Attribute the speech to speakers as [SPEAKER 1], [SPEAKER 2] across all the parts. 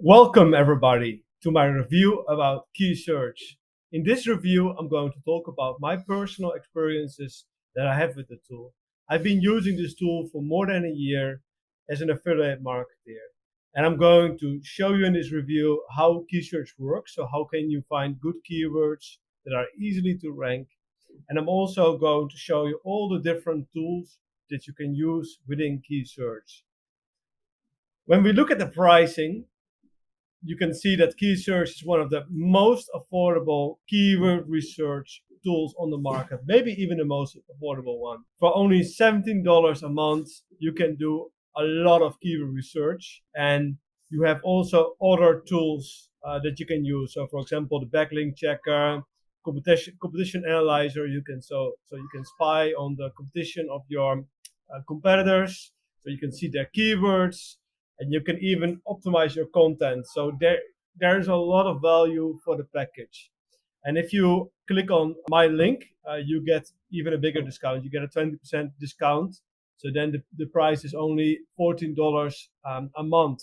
[SPEAKER 1] Welcome everybody to my review about Keysearch. In this review, I'm going to talk about my personal experiences that I have with the tool. I've been using this tool for more than a year as an affiliate marketer. And I'm going to show you in this review how Keysearch works. So how can you find good keywords that are easily to rank. And I'm also going to show you all the different tools that you can use within Keysearch. When we look at the pricing, you can see that Keysearch is one of the most affordable keyword research tools on the market, maybe even the most affordable one. For only $17 a month, you can do a lot of keyword research, and you have also other tools that you can use. So, for example, the backlink checker, competition analyzer. You can you can spy on the competition of your competitors, so you can see their keywords, and you can even optimize your content. So there's a lot of value for the package. And if you click on my link, you get even a bigger discount. You get a 20% discount. So then the price is only $14 a month.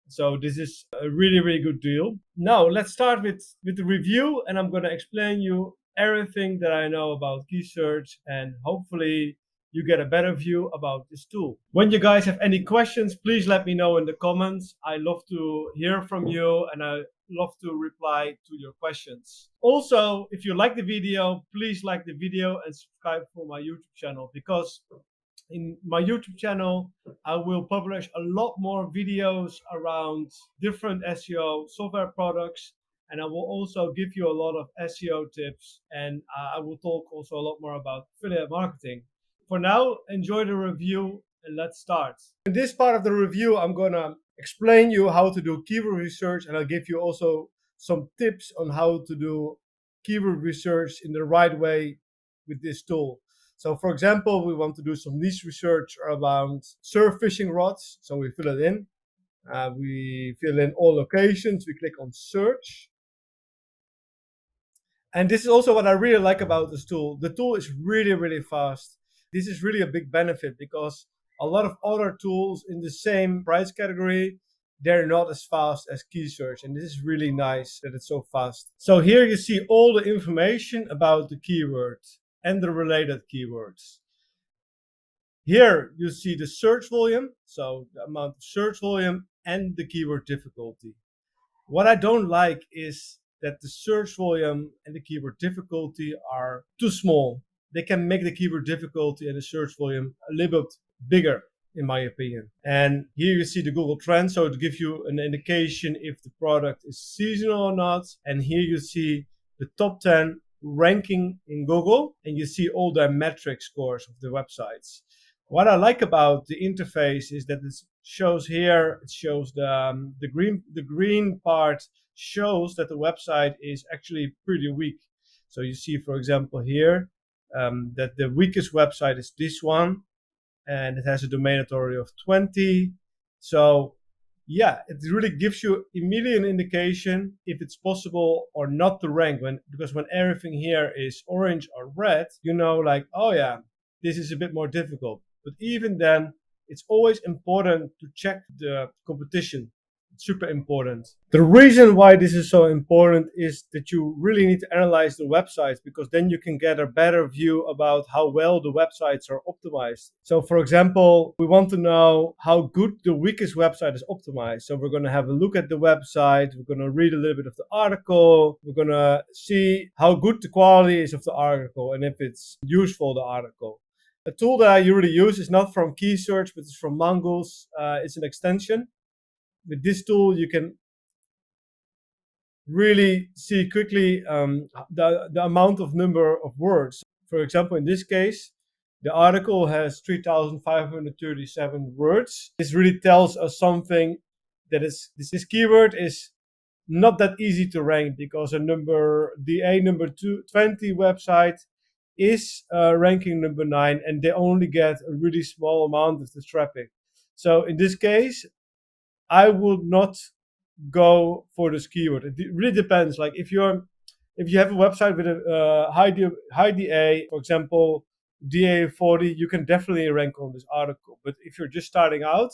[SPEAKER 1] So this is a really, really good deal. Now let's start with the review, and I'm going to explain you everything that I know about Keysearch, and hopefully you get a better view about this tool. When you guys have any questions, please let me know in the comments. I love to hear from you, and I love to reply to your questions. Also, if you like the video, please like the video and subscribe for my YouTube channel, because in my YouTube channel, I will publish a lot more videos around different SEO software products, and I will also give you a lot of SEO tips, and I will talk also a lot more about affiliate marketing. For now, enjoy the review and let's start. In this part of the review, I'm gonna explain you how to do keyword research, and I'll give you also some tips on how to do keyword research in the right way with this tool. So for example, we want to do some niche research around surf fishing rods. So we fill it in. We fill in all locations. We click on search. And this is also what I really like about this tool. The tool is really, really fast. This is really a big benefit, because a lot of other tools in the same price category, they're not as fast as Keysearch. And this is really nice that it's so fast. So here you see all the information about the keywords and the related keywords. Here you see the search volume, so the amount of search volume and the keyword difficulty. What I don't like is that the search volume and the keyword difficulty are too small. They can make the keyword difficulty and the search volume a little bit bigger, in my opinion. And here you see the Google Trends, so to give you an indication if the product is seasonal or not. And here you see the top 10 ranking in Google, and you see all the metric scores of the websites. What I like about the interface is that it shows here, it shows the green part shows that the website is actually pretty weak. So you see, for example, here that the weakest website is this one, and it has a domain authority of 20. So yeah, it really gives you immediate indication if it's possible or not to rank, because when everything here is orange or red, you know, like, oh yeah, this is a bit more difficult. But even then, it's always important to check the competition. It's super important. The reason why this is so important is that you really need to analyze the websites, because then you can get a better view about how well the websites are optimized. So for example, we want to know how good the weakest website is optimized. So we're going to have a look at the website. We're going to read a little bit of the article. We're going to see how good the quality is of the article and if it's useful, the article. A tool that I usually use is not from Keysearch, but it's from Mongoose. It's an extension. With this tool, you can really see quickly the amount of number of words. For example, in this case, the article has 3,537 words. This really tells us something, that is this keyword is not that easy to rank, because the A number 20 website is ranking number 9, and they only get a really small amount of the traffic. So in this case, I would not go for this keyword. It really depends. Like if you have a website with a high DA, for example, DA 40, you can definitely rank on this article. But if you're just starting out,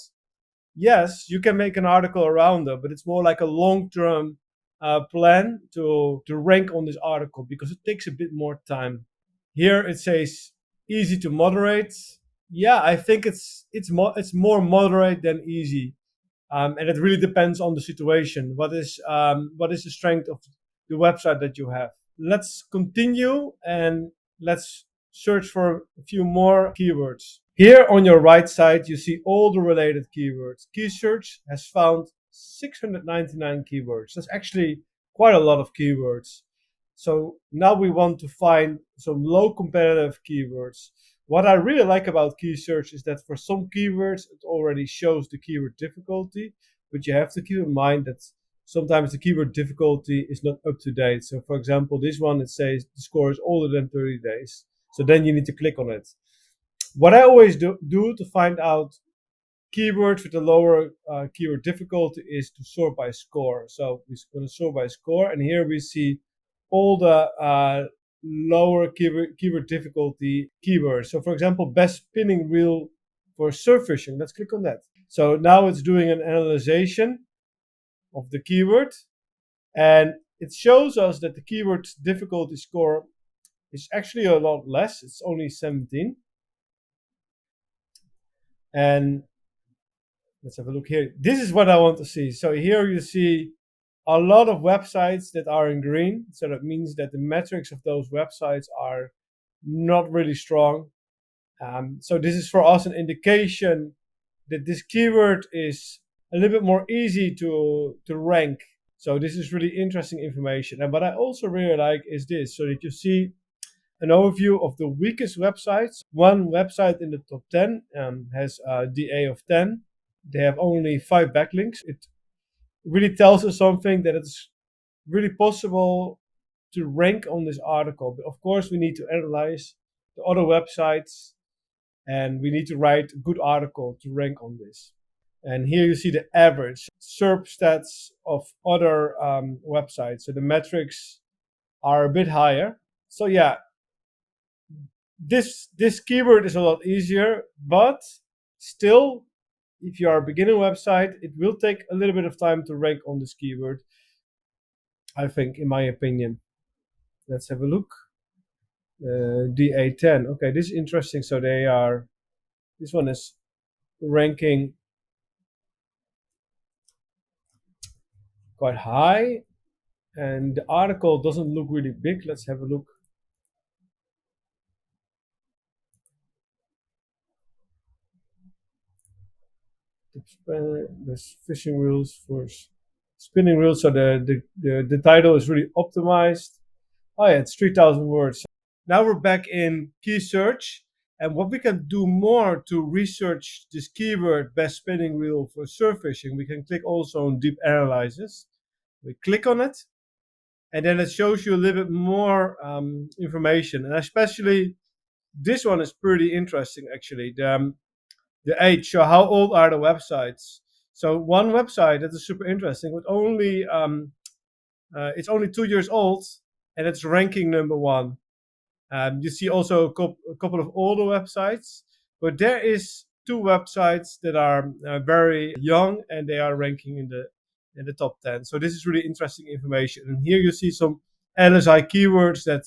[SPEAKER 1] yes, you can make an article around it, but it's more like a long-term plan to rank on this article because it takes a bit more time. Here it says easy to moderate. Yeah, I think it's more moderate than easy, and it really depends on the situation. What is the strength of the website that you have? Let's continue and let's search for a few more keywords. Here on your right side, you see all the related keywords. Keysearch has found 699 keywords. That's actually quite a lot of keywords. So now we want to find some low competitive keywords. What I really like about Keysearch is that for some keywords, it already shows the keyword difficulty, but you have to keep in mind that sometimes the keyword difficulty is not up to date. So, for example, this one, it says the score is older than 30 days. So then you need to click on it. What I always do to find out keywords with a lower keyword difficulty is to sort by score. So we're going to sort by score, and here we see all the lower keyword difficulty keywords. So, for example, best spinning wheel for surf fishing. Let's click on that. So now it's doing an analysis of the keyword, and it shows us that the keyword difficulty score is actually a lot less. It's only 17. And let's have a look here. This is what I want to see. So here you see a lot of websites that are in green. So that means that the metrics of those websites are not really strong. So this is for us an indication that this keyword is a little bit more easy to rank. So this is really interesting information. And what I also really like is this, so that you see an overview of the weakest websites. One website in the top 10 has a DA of 10. They have only 5 backlinks. It really tells us something that it's really possible to rank on this article. But of course, we need to analyze the other websites and we need to write a good article to rank on this. And here you see the average SERP stats of other websites. So the metrics are a bit higher. So yeah, this keyword is a lot easier, but still, if you are a beginner website, it will take a little bit of time to rank on this keyword, I think, in my opinion. Let's have a look. DA10. Okay, this is interesting. So this one is ranking quite high, and the article doesn't look really big. Let's have a look. There's fishing rules for spinning reels. So the title is really optimized. Oh yeah, it's 3,000 words. Now we're back in Keysearch, and what we can do more to research this keyword best spinning wheel for surf fishing, we can click also on deep analysis. We click on it, and then it shows you a little bit more information, and especially this one is pretty interesting actually. The age, so how old are the websites? So one website that is super interesting with only it's only 2 years old and it's ranking number 1. You see also a couple of older websites, but there is 2 websites that are very young and they are ranking in the top 10. So this is really interesting information. And here you see some LSI keywords that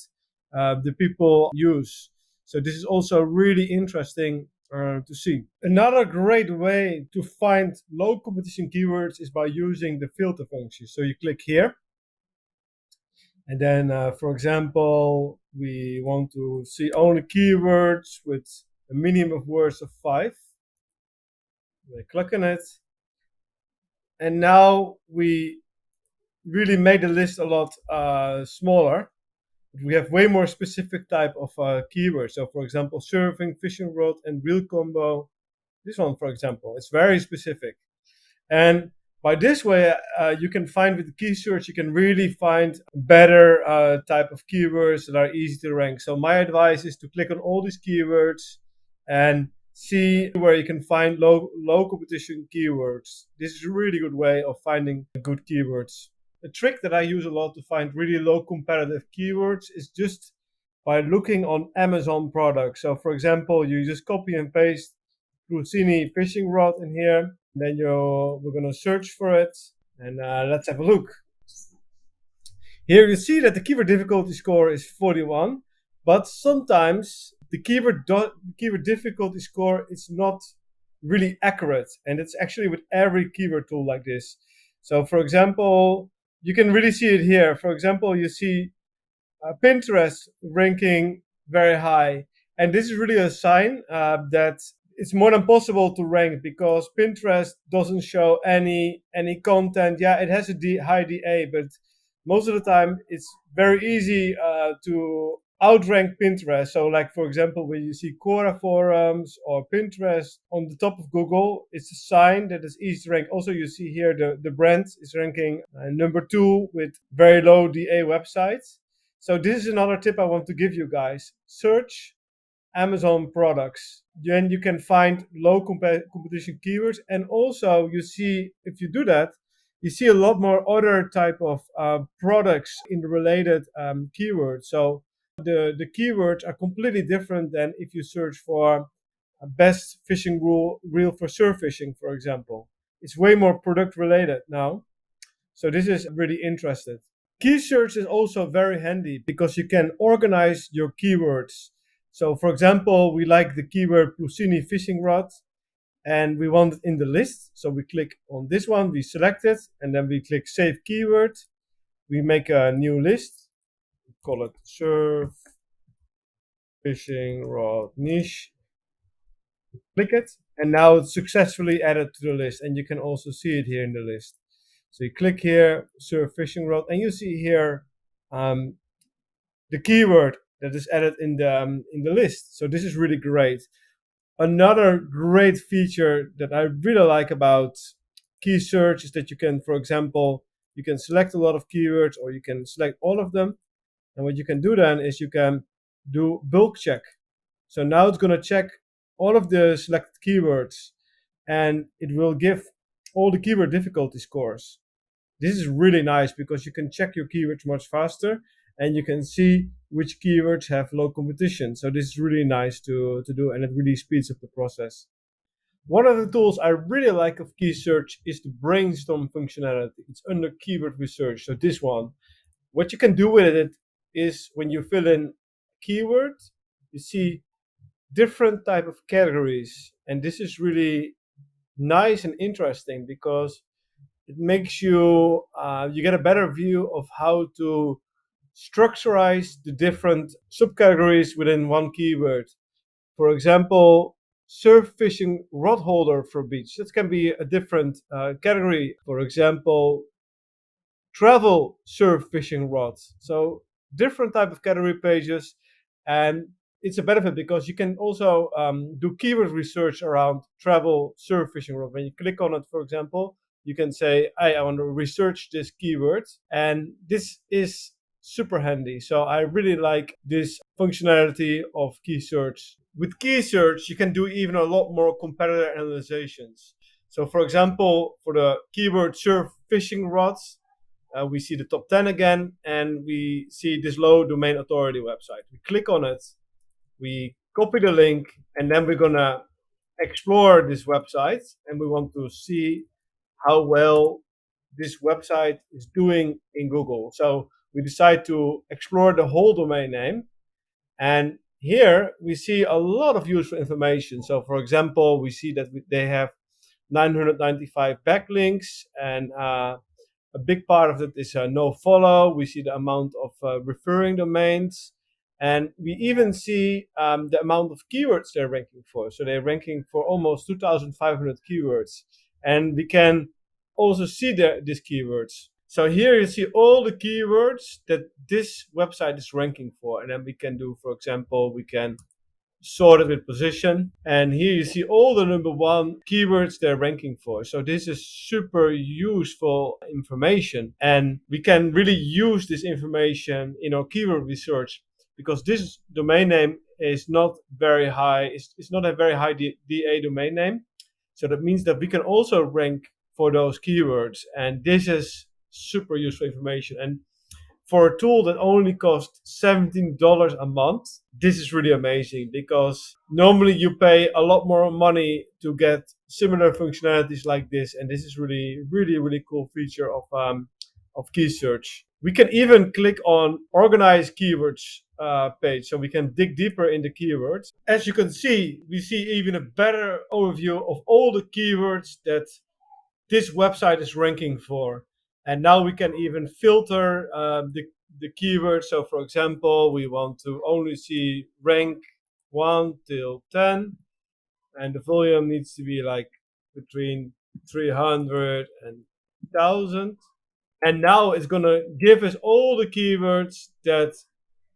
[SPEAKER 1] the people use. So this is also really interesting to see. Another great way to find low competition keywords is by using the filter function. So you click here, and then, for example, we want to see only keywords with a minimum of words of 5. We click on it, and now we really made the list a lot smaller. We have way more specific type of keywords. So, for example, surfing, fishing rod, and reel combo. This one, for example, it's very specific. And by this way, you can find with the Keysearch, you can really find better type of keywords that are easy to rank. So my advice is to click on all these keywords and see where you can find low competition keywords. This is a really good way of finding good keywords. A trick that I use a lot to find really low competitive keywords is just by looking on Amazon products. So for example, you just copy and paste Lucini fishing rod in here. Then we're going to search for it, and let's have a look. Here you see that the keyword difficulty score is 41, but sometimes the keyword difficulty score is not really accurate, and it's actually with every keyword tool like this. So for example, you can really see it here. For example, you see Pinterest ranking very high, and this is really a sign that it's more than possible to rank, because Pinterest doesn't show any content. Yeah, it has a high DA, but most of the time it's very easy to outrank Pinterest. So like, for example, when you see Quora forums or Pinterest on the top of Google, it's a sign that it's easy to rank. Also, you see here the brand is ranking number 2 with very low DA websites. So this is another tip I want to give you guys. Search Amazon products. Then you can find low competition keywords. And also you see, if you do that, you see a lot more other type of products in the related keywords. So the keywords are completely different than if you search for a best fishing reel for surf fishing, for example. It's way more product related now. So this is really interesting. Keysearch is also very handy because you can organize your keywords. So for example, we like the keyword Lucini fishing rod and we want it in the list. So we click on this one, we select it, and then we click save keyword. We make a new list, we call it surf fishing rod niche. Click it, and now it's successfully added to the list, and you can also see it here in the list. So you click here, surf fishing rod, and you see here the keyword that is added in the list. So this is really great. Another great feature that I really like about Keysearch is that you can, for example, you can select a lot of keywords, or you can select all of them. And what you can do then is you can do bulk check. So now it's going to check all of the selected keywords, and it will give all the keyword difficulty scores. This is really nice because you can check your keywords much faster, and you can see which keywords have low competition. So this is really nice to do, and it really speeds up the process. One of the tools I really like of Keysearch is the brainstorm functionality. It's under keyword research. So this one, what you can do with it is when you fill in keyword, you see different type of categories, and this is really nice and interesting because it makes you you get a better view of how to structurize the different subcategories within one keyword. For example, surf fishing rod holder for beach. That can be a different category. For example, travel surf fishing rods. So different type of category pages, and it's a benefit because you can also do keyword research around travel surf fishing rod. When you click on it, for example, you can say, hey, I want to research this keyword, and this is super handy. So I really like this functionality of Keysearch. With Keysearch, you can do even a lot more competitor analyzations. So for example, for the keyword surf fishing rods, we see the top 10 again, and we see this low domain authority website. We click on it, we copy the link, and then we're gonna explore this website, and we want to see how well this website is doing in Google. So we decide to explore the whole domain name, and here we see a lot of useful information. So for example, we see that they have 995 backlinks, and a big part of it is no follow. We see the amount of referring domains, and we even see the amount of keywords they're ranking for. So they're ranking for almost 2,500 keywords, and we can also see these keywords. So here you see all the keywords that this website is ranking for, and then we can do, for example, we can sort it with position, and here you see all the number 1 keywords they're ranking for. So this is super useful information, and we can really use this information in our keyword research because this domain name is not very high. It's not a very high DA domain name. So that means that we can also rank for those keywords, and this is super useful information. And for a tool that only costs $17 a month, this is really amazing because normally you pay a lot more money to get similar functionalities like this, and this is really cool feature of Keysearch. We can even click on organize keywords page, so we can dig deeper in the keywords. As you can see, we see even a better overview of all the keywords that this website is ranking for. And now we can even filter the keywords. So for example, we want to only see rank 1 till 10, and the volume needs to be like between 300 and 1000. And now it's going to give us all the keywords that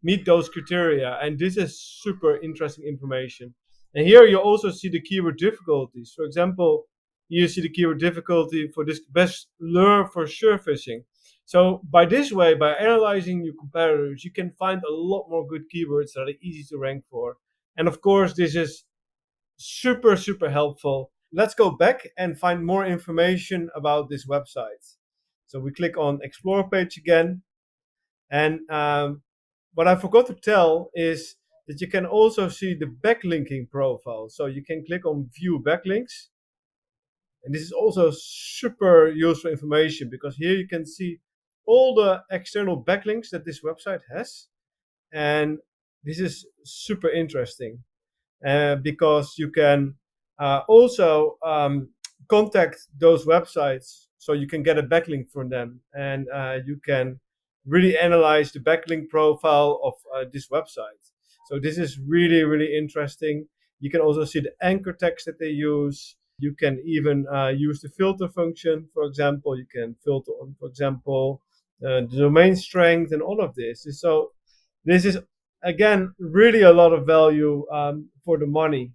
[SPEAKER 1] meet those criteria. And this is super interesting information. And here you also see the keyword difficulties. For example, you see the keyword difficulty for this best lure for surfacing. So by this way, by analyzing your competitors, you can find a lot more good keywords that are easy to rank for. And of course, this is super helpful. Let's go back and find more information about this website. So we click on Explore page again. And what I forgot to tell is that you can also see the backlinking profile. So you can click on View Backlinks. And this is also super useful information, because here you can see all the external backlinks that this website has. And this is super interesting because you can also contact those websites, so you can get a backlink from them, and you can really analyze the backlink profile of this website. So this is really interesting. You can also see the anchor text that they use. You can even use the filter function. For example, you can filter on, for example, the domain strength and all of this. So this is, again, really a lot of value for the money.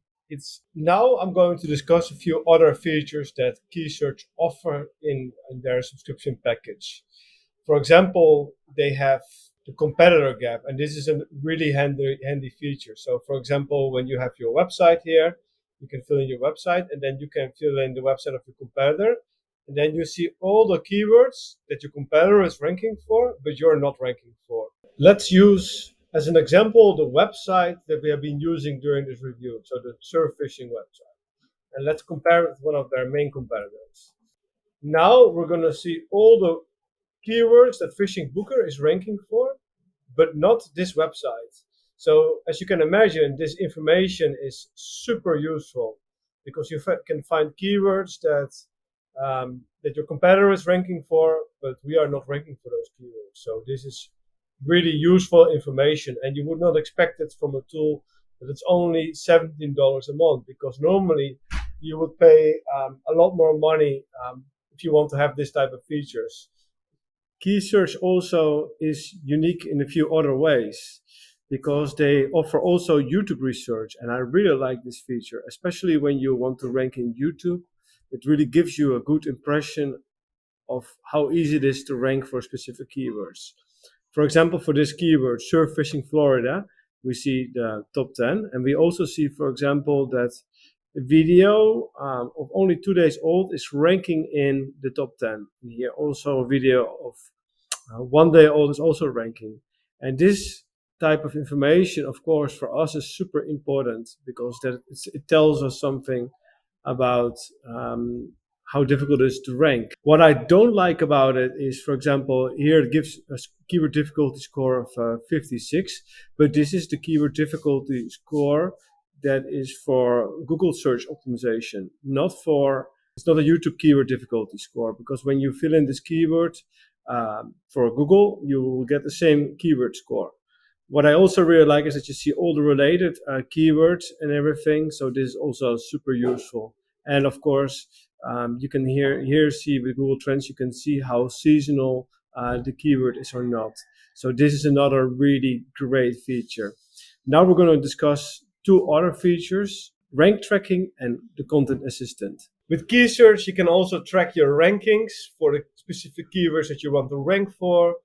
[SPEAKER 1] Now I'm going to discuss a few other features that Keysearch offer in their subscription package. For example, they have the competitor gap, and this is a really handy feature. So for example, when you have your website here, you can fill in your website, and then you can fill in the website of your competitor, and then you see all the keywords that your competitor is ranking for, but you're not ranking for. Let's use, as an example, the website that we have been using during this review, so the surf fishing website. And let's compare it with one of their main competitors. Now we're going to see all the keywords that Fishing Booker is ranking for, but not this website. So as you can imagine, this information is super useful, because you can find keywords that your competitor is ranking for, but we are not ranking for those keywords. So this is really useful information, and you would not expect it from a tool that it's only $17 a month, because normally you would pay a lot more money if you want to have this type of features. Keysearch also is unique in a few other ways, because they offer also YouTube research, and I really like this feature, especially when you want to rank in YouTube. It really gives you a good impression of how easy it is to rank for specific keywords. For example, for this keyword, surf fishing Florida, we see the top 10, and we also see, for example, that a video of only 2 days old is ranking in the top 10. And here also a video of 1 day old is also ranking. And this type of information, of course, for us is super important, because it tells us something about how difficult it is to rank. What I don't like about it is, for example, here it gives a keyword difficulty score of 56, but this is the keyword difficulty score that is for Google search optimization, it's not a YouTube keyword difficulty score, because when you fill in this keyword for Google, you will get the same keyword score. What I also really like is that you see all the related keywords and everything, so this is also super useful. And of course, you can here see with Google Trends, you can see how seasonal the keyword is or not. So this is another really great feature. Now we're going to discuss 2 other features, rank tracking and the content assistant. With Keysearch, you can also track your rankings for the specific keywords that you want to rank for.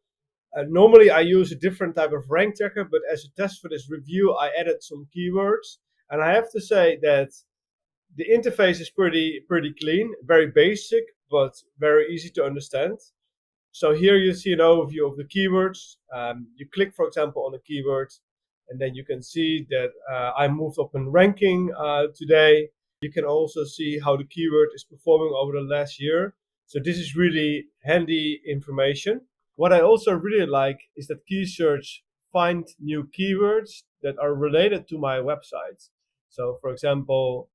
[SPEAKER 1] Normally I use a different type of rank tracker, but as a test for this review, I added some keywords. And I have to say that the interface is pretty clean, very basic, but very easy to understand. So here you see an overview of the keywords. You click, for example, on a keyword, and then you can see that I moved up in ranking today. You can also see how the keyword is performing over the last year. So this is really handy information. What I also really like is that Keysearch find new keywords that are related to my website. So for example,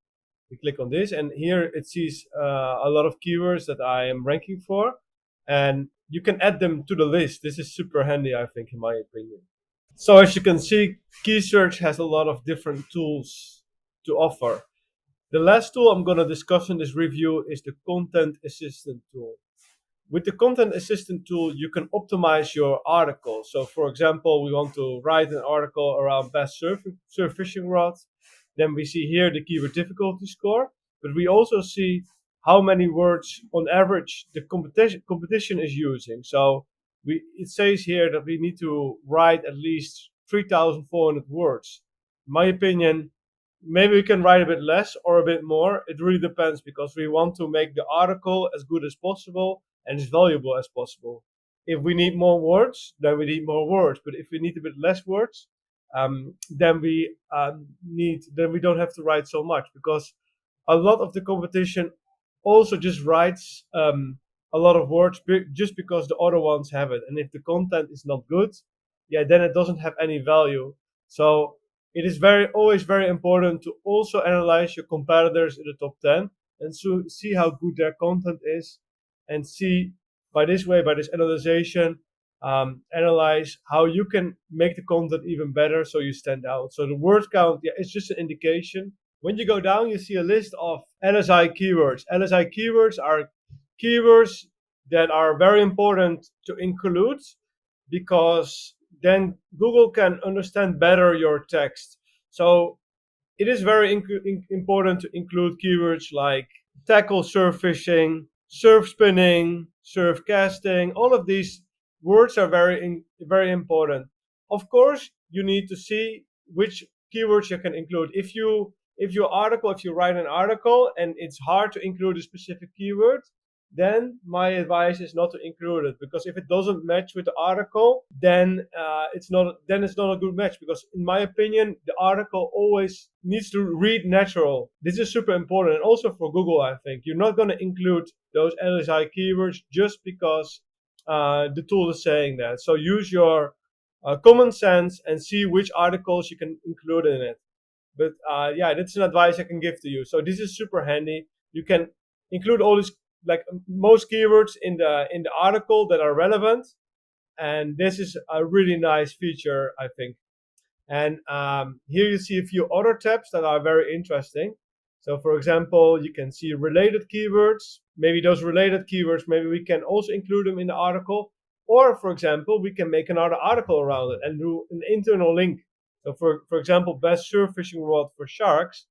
[SPEAKER 1] we click on this and here it sees a lot of keywords that I am ranking for, and you can add them to the list. This is super handy, I think, in my opinion. So as you can see, Keysearch has a lot of different tools to offer. The last tool I'm going to discuss in this review is the Content Assistant tool. With the Content Assistant tool, you can optimize your article. So for example, we want to write an article around best surf fishing rods. Then we see here the keyword difficulty score, but we also see how many words on average the competition is using. So it says here that we need to write at least 3,400 words. In my opinion, maybe we can write a bit less or a bit more. It really depends because we want to make the article as good as possible and as valuable as possible. If we need more words, then we need more words. But if we need a bit less words, then we don't have to write so much, because a lot of the competition also just writes a lot of words just because the other ones have it. And if the content is not good, yeah, then it doesn't have any value. So it is always very important to also analyze your competitors in the top 10 and so see how good their content is, and see by this analyzation, analyze how you can make the content even better so you stand out. So the word count, yeah, it's just an indication. When you go down, you see a list of LSI keywords. LSI keywords are keywords that are very important to include, because then Google can understand better your text. So it is very important to include keywords like tackle surf fishing, surf spinning, surf casting. All of these words are very important. Of course, you need to see which keywords you can include. If you write an article and it's hard to include a specific keyword, then my advice is not to include it, because if it doesn't match with the article, then it's not a good match. Because in my opinion, the article always needs to read natural. This is super important, and also for Google, I think you're not going to include those LSI keywords just because the tool is saying that. So use your common sense and see which articles you can include in it. But yeah, that's an advice I can give to you. So this is super handy. You can include all these, like most keywords in the article that are relevant, and this is a really nice feature, I think. And here you see a few other tabs that are very interesting. So for example, you can see related keywords. Maybe those related keywords, maybe we can also include them in the article. Or for example, we can make another article around it and do an internal link. So for example, best surf fishing rod for sharks,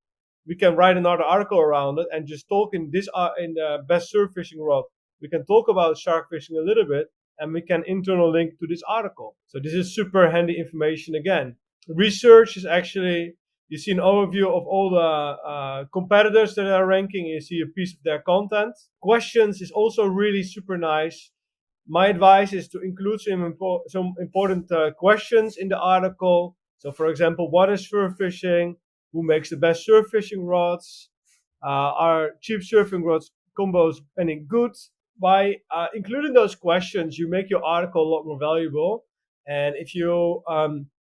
[SPEAKER 1] we can write another article around it and just talk in the best surf fishing rod. We can talk about shark fishing a little bit, and we can internal link to this article. So this is super handy information again. Research is actually, you see an overview of all the competitors that are ranking. You see a piece of their content. Questions is also really super nice. My advice is to include some important questions in the article. So for example, what is surf fishing? Who makes the best surf fishing rods? Are cheap surfing rods combos any good? By including those questions, you make your article a lot more valuable. And if you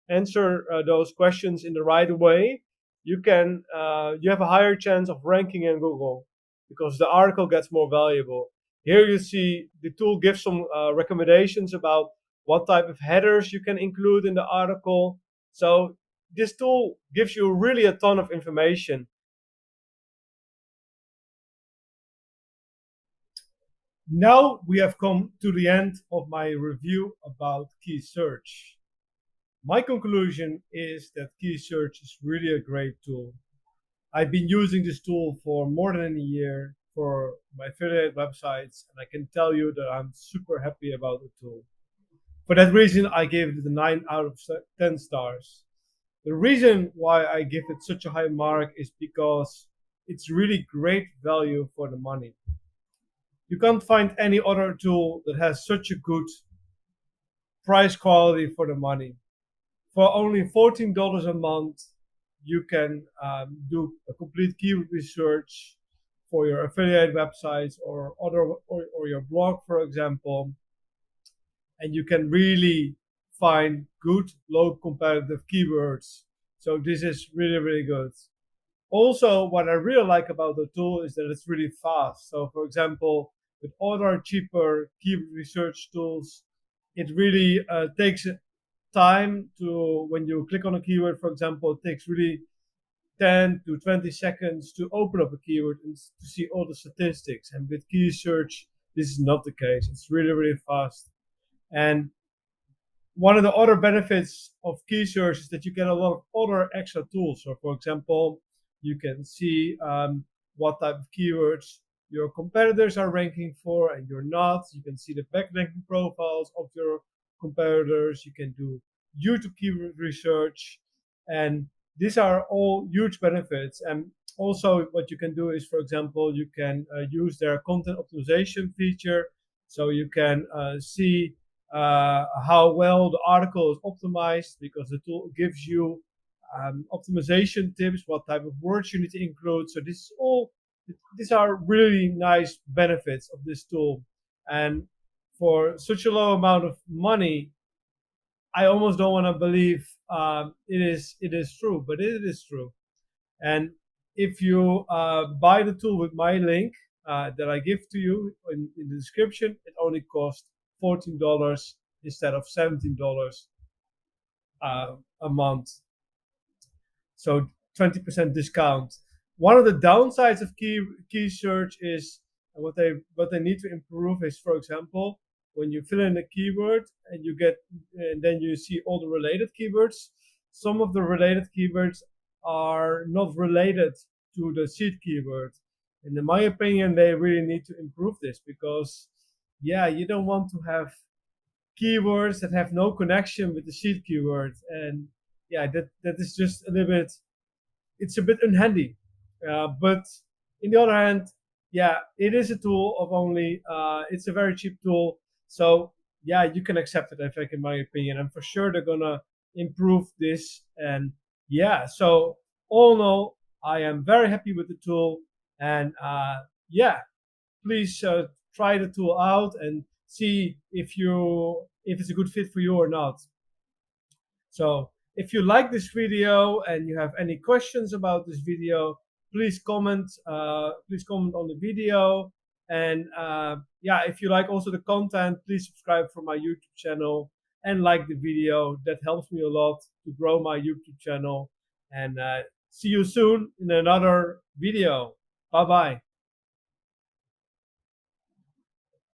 [SPEAKER 1] answer those questions in the right way, you have a higher chance of ranking in Google, because the article gets more valuable. Here you see the tool gives some recommendations about what type of headers you can include in the article. So this tool gives you really a ton of information. Now we have come to the end of my review about Keysearch. My conclusion is that Keysearch is really a great tool. I've been using this tool for more than a year for my affiliate websites, and I can tell you that I'm super happy about the tool. For that reason, I gave it a 9 out of 10 stars. The reason why I give it such a high mark is because it's really great value for the money. You can't find any other tool that has such a good price quality for the money. For only $14 a month, you can do a complete keyword research for your affiliate websites or or your blog, for example, and you can really find good low competitive keywords. So this is really, really good. Also, what I really like about the tool is that it's really fast. So for example, with other cheaper keyword research tools, it really takes time to, when you click on a keyword, for example, it takes really 10 to 20 seconds to open up a keyword and to see all the statistics. And with Keysearch, this is not the case. It's really, really fast. And one of the other benefits of Keysearch is that you get a lot of other extra tools. So, for example, you can see what type of keywords your competitors are ranking for and you're not. You can see the backlinking profiles of your competitors. You can do YouTube keyword research. And these are all huge benefits. And also, what you can do is, for example, you can use their content optimization feature. So you can see how well the article is optimized, because the tool gives you optimization tips, what type of words you need to include. So these are really nice benefits of this tool. And for such a low amount of money, I almost don't want to believe it is true, but it is true. And if you buy the tool with my link that I give to you in the description, it only costs $14 instead of $17 a month. So 20% discount. One of the downsides of Keysearch is what they need to improve is, for example, when you fill in a keyword and then you see all the related keywords. Some of the related keywords are not related to the seed keyword. And in my opinion, they really need to improve this, because yeah, you don't want to have keywords that have no connection with the seed keyword. And yeah, that is just a little bit, it's a bit unhandy. But in the other hand, yeah, it is a tool of only, it's a very cheap tool. So yeah, you can accept it, I think, in my opinion. And for sure, they're gonna improve this. And yeah, so all in all, I am very happy with the tool. And yeah, please try the tool out and see if it's a good fit for you or not. So if you like this video and you have any questions about this video, please comment. Please comment on the video. And yeah, if you like also the content, please subscribe for my YouTube channel and like the video. That helps me a lot to grow my YouTube channel. And see you soon in another video. Bye bye.